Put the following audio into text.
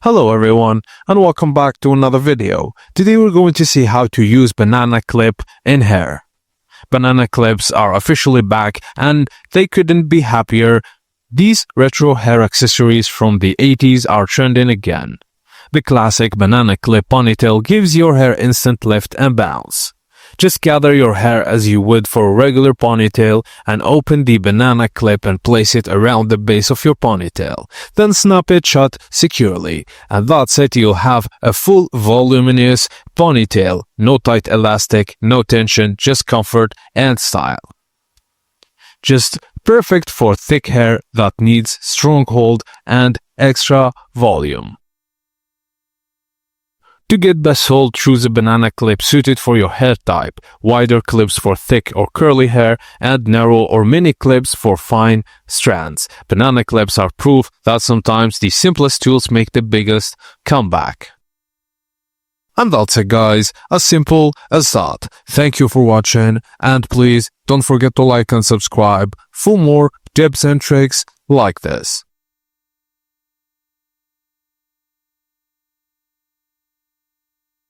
Hello everyone and welcome back to another video. Today we're going to see how to use banana clip in hair. Banana clips are officially back and they couldn't be happier. These retro hair accessories from the 80s are trending again. The classic banana clip ponytail gives your hair instant lift and bounce. Just gather your hair as you would for a regular ponytail and open the banana clip and place it around the base of your ponytail. Then snap it shut securely. And that's it, you'll have a full voluminous ponytail. No tight elastic, no tension, just comfort and style. Just perfect for thick hair that needs strong hold and extra volume. To get best hold, choose a banana clip suited for your hair type, wider clips for thick or curly hair, and narrow or mini clips for fine strands. Banana clips are proof that sometimes the simplest tools make the biggest comeback. And that's it guys, as simple as that. Thank you for watching, and please don't forget to like and subscribe for more tips and tricks like this.